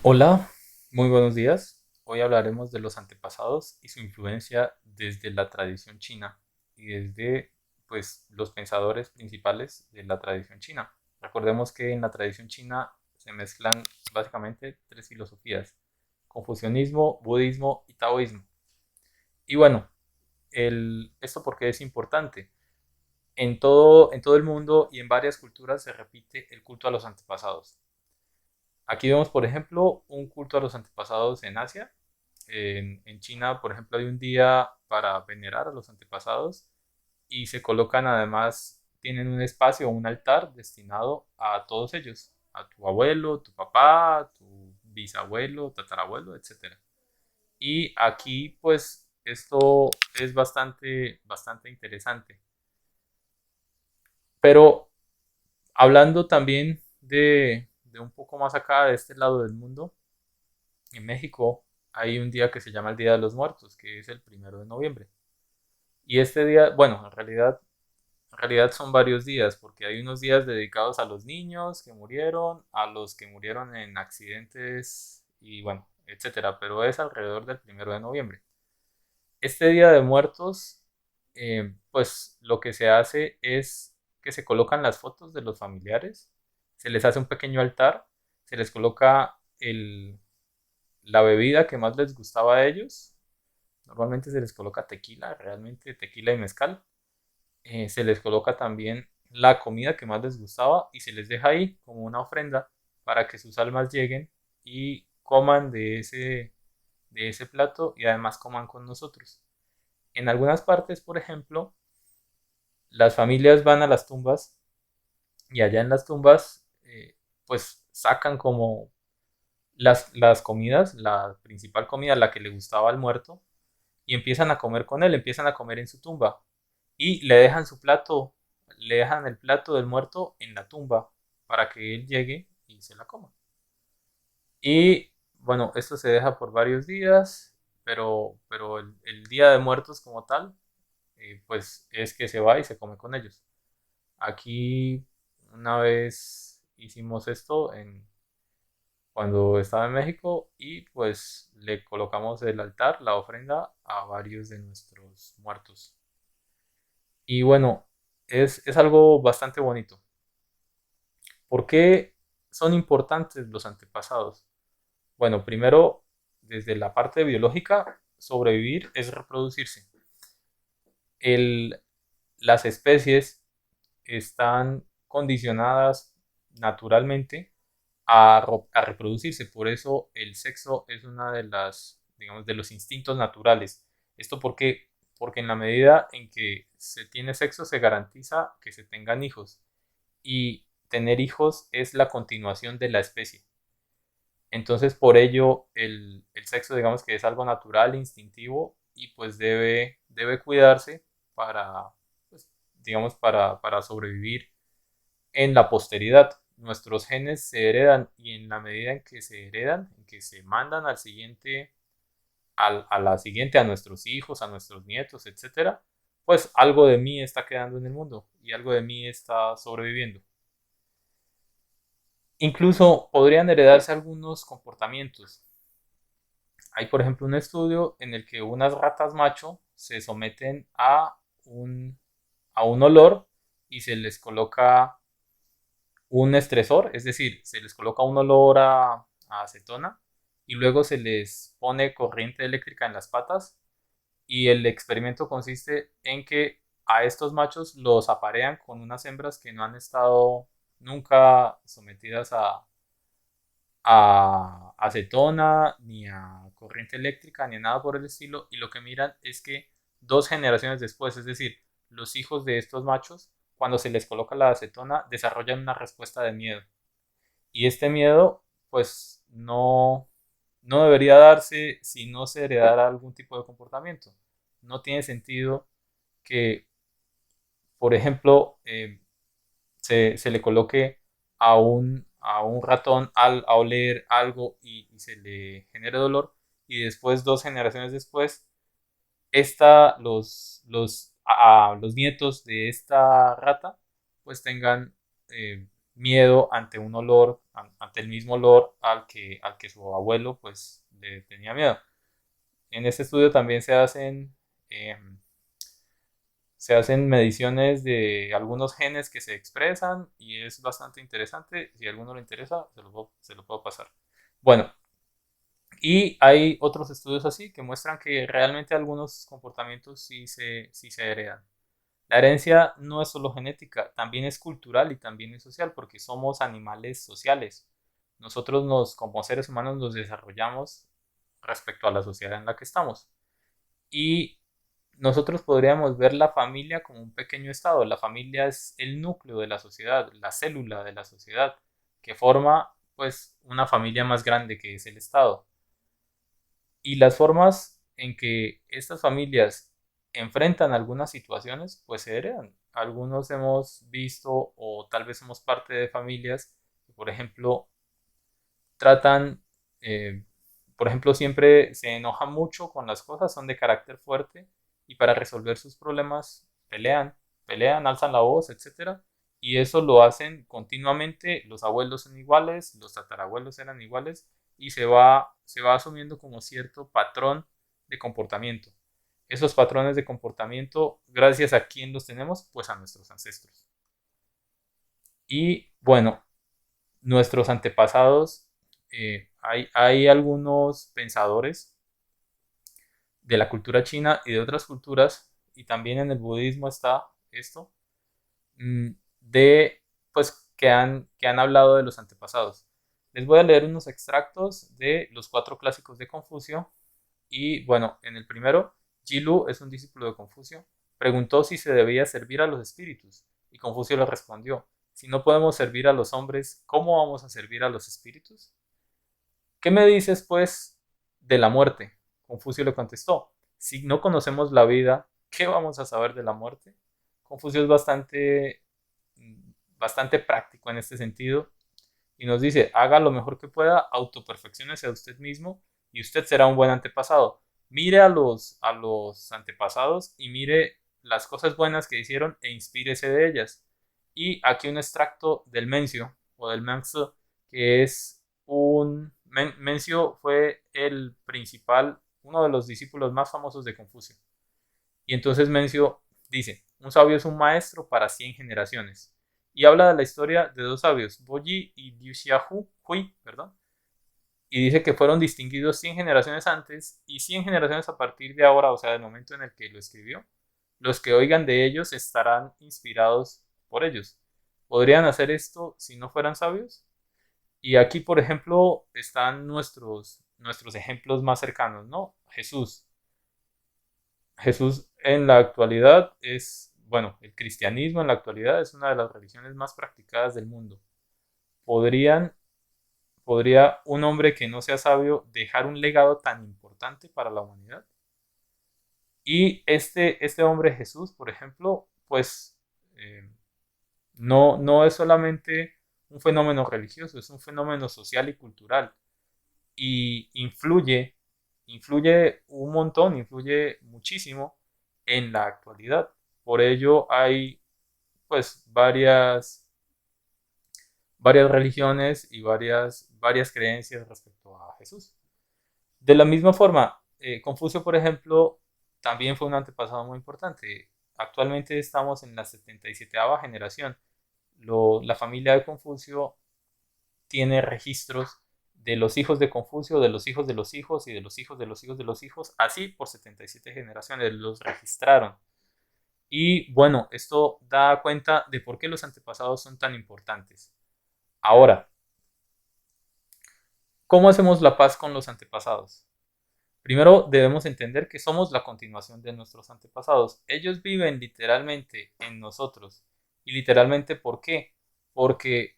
Hola, muy buenos días. Hoy hablaremos de los antepasados y su influencia desde la tradición china y desde los pensadores principales de la tradición china. Recordemos que en la tradición china se mezclan básicamente tres filosofías: confucianismo, budismo y taoísmo. Y bueno, esto porque es importante. En todo el mundo y en varias culturas se repite el culto a los antepasados. Aquí vemos, por ejemplo, un culto a los antepasados en Asia. En China, por ejemplo, hay un día para venerar a los antepasados y se colocan además, tienen un espacio, un altar destinado a todos ellos, a tu abuelo, tu papá, tu bisabuelo, tatarabuelo, etcétera. Y aquí, pues, esto es bastante interesante. Pero hablando también de un poco más acá, de este lado del mundo, en México hay un día que se llama el Día de los Muertos, que es el 1 de noviembre. Y este día, bueno, en realidad son varios días, porque hay unos días dedicados a los niños que murieron, a los que murieron en accidentes y bueno, etcétera, pero es alrededor del 1 de noviembre. Este Día de Muertos, pues lo que se hace es que se colocan las fotos de los familiares, se les hace un pequeño altar, se les coloca la bebida que más les gustaba a ellos. Normalmente se les coloca tequila, realmente tequila y mezcal. Se les coloca también la comida que más les gustaba y se les deja ahí como una ofrenda para que sus almas lleguen y coman de ese plato y además coman con nosotros. En algunas partes, por ejemplo, las familias van a las tumbas y allá en las tumbas pues sacan como las comidas, la principal comida, la que le gustaba al muerto, y empiezan a comer con él, empiezan a comer en su tumba y le dejan su plato, le dejan el plato del muerto en la tumba para que él llegue y se la coma. Y bueno, esto se deja por varios días, pero el Día de Muertos como tal, pues es que se va y se come con ellos. Aquí una vez hicimos esto cuando estaba en México y pues le colocamos el altar, la ofrenda a varios de nuestros muertos. Y bueno, es algo bastante bonito. ¿Por qué son importantes los antepasados? Bueno, primero, desde la parte biológica, sobrevivir es reproducirse. El, las especies están condicionadas naturalmente a reproducirse. Por eso el sexo es una de digamos, de los instintos naturales. ¿Esto por qué? Porque en la medida en que se tiene sexo se garantiza que se tengan hijos y tener hijos es la continuación de la especie. Entonces, por ello, el sexo, digamos que es algo natural, instintivo y pues debe cuidarse para, pues, digamos, para sobrevivir en la posteridad. Nuestros genes se heredan y en la medida en que se heredan, en que se mandan al siguiente, a la siguiente, a nuestros hijos, a nuestros nietos, etcétera, pues algo de mí está quedando en el mundo y algo de mí está sobreviviendo. Incluso podrían heredarse algunos comportamientos. Hay, por ejemplo, un estudio en el que unas ratas macho se someten a un olor y se les coloca un estresor, es decir, se les coloca un olor a acetona y luego se les pone corriente eléctrica en las patas y el experimento consiste en que a estos machos los aparean con unas hembras que no han estado nunca sometidas a acetona, ni a corriente eléctrica, ni a nada por el estilo, y lo que miran es que 2 generaciones después, es decir, los hijos de estos machos, cuando se les coloca la acetona, desarrollan una respuesta de miedo. Y este miedo, pues, no debería darse si no se heredara algún tipo de comportamiento. No tiene sentido que, por ejemplo, se le coloque a un ratón a oler algo y se le genere dolor y después, 2 generaciones después, los nietos de esta rata pues tengan miedo ante un olor, ante el mismo olor al que su abuelo pues le tenía miedo. En este estudio también se hacen mediciones de algunos genes que se expresan y es bastante interesante. Si a alguno le interesa, se lo puedo pasar. Bueno, y hay otros estudios así que muestran que realmente algunos comportamientos sí se heredan. La herencia no es solo genética, también es cultural y también es social, porque somos animales sociales. Como seres humanos, nos desarrollamos respecto a la sociedad en la que estamos. Y nosotros podríamos ver la familia como un pequeño estado. La familia es el núcleo de la sociedad, la célula de la sociedad, que forma pues una familia más grande que es el estado. Y las formas en que estas familias enfrentan algunas situaciones, pues se heredan. Algunos hemos visto o tal vez somos parte de familias que, por ejemplo, tratan, eh, por ejemplo, siempre se enojan mucho con las cosas, son de carácter fuerte y para resolver sus problemas pelean, alzan la voz, etcétera. Y eso lo hacen continuamente. Los abuelos son iguales, los tatarabuelos eran iguales y se va asumiendo como cierto patrón de comportamiento. Esos patrones de comportamiento, gracias a quién los tenemos, pues a nuestros ancestros. Y bueno, nuestros antepasados, hay algunos pensadores de la cultura china y de otras culturas, y también en el budismo está esto, mm, de, pues, que han hablado de los antepasados. Les voy a leer unos extractos de los cuatro clásicos de Confucio, y bueno, en el primero, Jilu es un discípulo de Confucio, preguntó si se debía servir a los espíritus, y Confucio le respondió, si no podemos servir a los hombres, ¿cómo vamos a servir a los espíritus? ¿Qué me dices, pues, de la muerte? Confucio le contestó, si no conocemos la vida, ¿qué vamos a saber de la muerte? Confucio es bastante práctico en este sentido y nos dice, haga lo mejor que pueda, autoperfecciónese a usted mismo y usted será un buen antepasado. Mire a los antepasados y mire las cosas buenas que hicieron e inspírese de ellas. Y aquí un extracto del Mencio o del Mencio, que es Mencio fue el principal, uno de los discípulos más famosos de Confucio. Y entonces Mencio dice, un sabio es un maestro para 100 generaciones. Y habla de la historia de dos sabios, Boyi y Liu Xiaohui, perdón. Y dice que fueron distinguidos 100 generaciones antes y 100 generaciones a partir de ahora, o sea, del momento en el que lo escribió. Los que oigan de ellos estarán inspirados por ellos. ¿Podrían hacer esto si no fueran sabios? Y aquí, por ejemplo, están nuestros ejemplos más cercanos, ¿no? Jesús. Jesús en la actualidad es, bueno, el cristianismo en la actualidad es una de las religiones más practicadas del mundo. ¿Podrían, ¿Podría un hombre que no sea sabio dejar un legado tan importante para la humanidad? Y este hombre Jesús, por ejemplo, pues eh, no es solamente un fenómeno religioso, es un fenómeno social y cultural. Y influye un montón, influye muchísimo en la actualidad. Por ello hay pues varias religiones y varias creencias respecto a Jesús. De la misma forma, Confucio, por ejemplo, también fue un antepasado muy importante. Actualmente estamos en la 77ª generación. La familia de Confucio tiene registros de los hijos de Confucio, de los hijos de los hijos y de los hijos de los hijos de los hijos, así por 77 generaciones los registraron. Y bueno, esto da cuenta de por qué los antepasados son tan importantes. Ahora, ¿cómo hacemos la paz con los antepasados? Primero debemos entender que somos la continuación de nuestros antepasados. Ellos viven literalmente en nosotros. Y literalmente, ¿por qué? Porque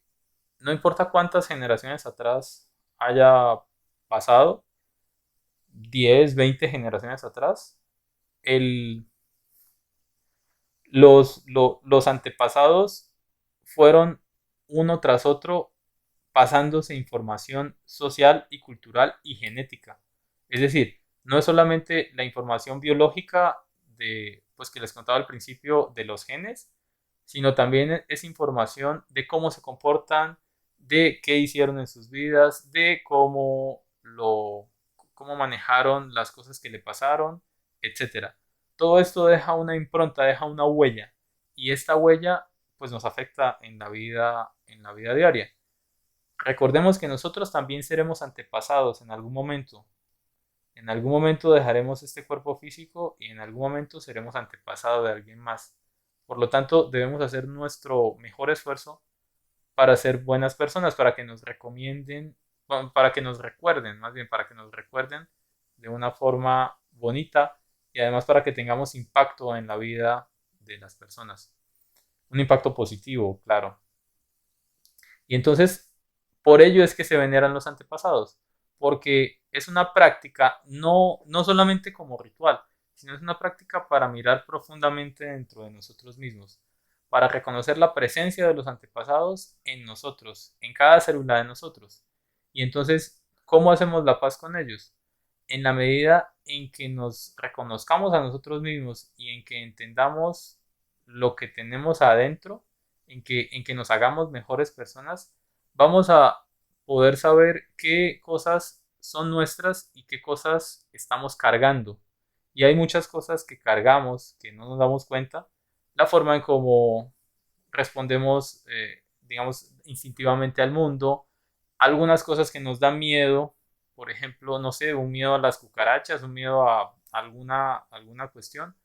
no importa cuántas generaciones atrás haya pasado, 10, 20 generaciones atrás, el, los antepasados fueron uno tras otro pasándose información social y cultural y genética. Es decir, no es solamente la información biológica de, pues que les contaba al principio de los genes, sino también es información de cómo se comportan, de qué hicieron en sus vidas, de cómo manejaron las cosas que le pasaron, etcétera. Todo esto deja una impronta, deja una huella, y esta huella pues nos afecta en la vida diaria. Recordemos que nosotros también seremos antepasados en algún momento. En algún momento dejaremos este cuerpo físico y en algún momento seremos antepasados de alguien más. Por lo tanto, debemos hacer nuestro mejor esfuerzo para ser buenas personas, para que nos recomienden, para que nos recuerden, más bien para que nos recuerden de una forma bonita y además para que tengamos impacto en la vida de las personas. Un impacto positivo, claro. Y entonces, por ello es que se veneran los antepasados, porque es una práctica no solamente como ritual, sino es una práctica para mirar profundamente dentro de nosotros mismos, para reconocer la presencia de los antepasados en nosotros, en cada célula de nosotros. Y entonces, ¿cómo hacemos la paz con ellos? En la medida en que nos reconozcamos a nosotros mismos y en que entendamos lo que tenemos adentro, en que nos hagamos mejores personas, vamos a poder saber qué cosas son nuestras y qué cosas estamos cargando. Y hay muchas cosas que cargamos que no nos damos cuenta. La forma en cómo respondemos, digamos, instintivamente al mundo, algunas cosas que nos dan miedo, por ejemplo, no sé, un miedo a las cucarachas, un miedo a alguna cuestión.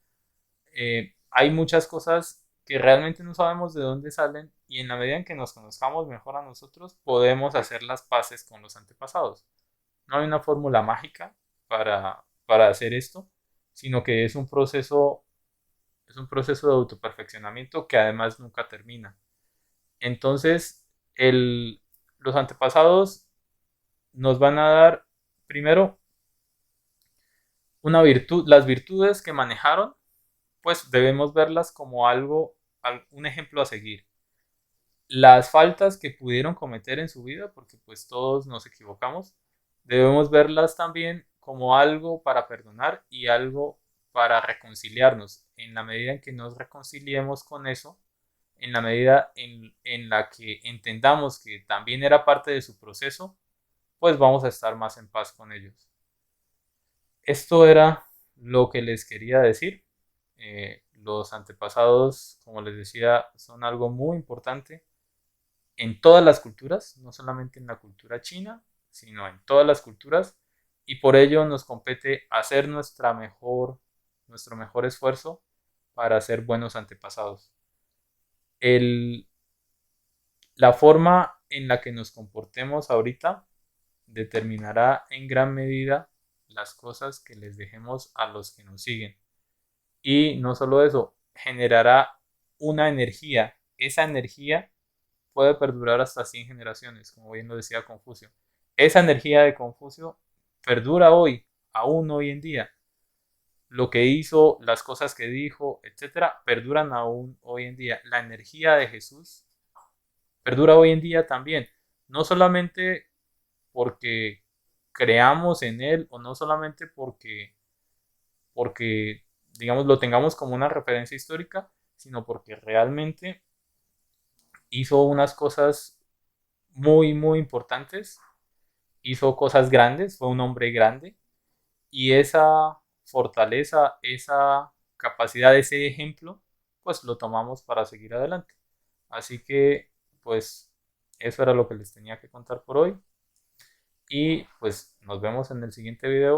Hay muchas cosas que realmente no sabemos de dónde salen y en la medida en que nos conozcamos mejor a nosotros, podemos hacer las paces con los antepasados. No hay una fórmula mágica para hacer esto, sino que es un proceso de autoperfeccionamiento que además nunca termina. Entonces, los antepasados nos van a dar, primero, una virtud, las virtudes que manejaron, pues debemos verlas como algo, un ejemplo a seguir. Las faltas que pudieron cometer en su vida, porque pues todos nos equivocamos, debemos verlas también como algo para perdonar y algo para reconciliarnos. En la medida en que nos reconciliemos con eso, en la medida en la que entendamos que también era parte de su proceso, pues vamos a estar más en paz con ellos. Esto era lo que les quería decir. Los antepasados, como les decía, son algo muy importante en todas las culturas, no solamente en la cultura china, sino en todas las culturas, y por ello nos compete hacer nuestro mejor esfuerzo para ser buenos antepasados. El, la forma en la que nos comportemos ahorita determinará en gran medida las cosas que les dejemos a los que nos siguen. Y no solo eso, generará una energía. Esa energía puede perdurar hasta 100 generaciones, como bien lo decía Confucio. Esa energía de Confucio perdura hoy, aún hoy en día. Lo que hizo, las cosas que dijo, etcétera, perduran aún hoy en día. La energía de Jesús perdura hoy en día también. No solamente porque creamos en él o no solamente porque digamos, lo tengamos como una referencia histórica, sino porque realmente hizo unas cosas muy, muy importantes, hizo cosas grandes, fue un hombre grande y esa fortaleza, esa capacidad, ese ejemplo, pues lo tomamos para seguir adelante. Así que, pues, eso era lo que les tenía que contar por hoy y pues nos vemos en el siguiente video.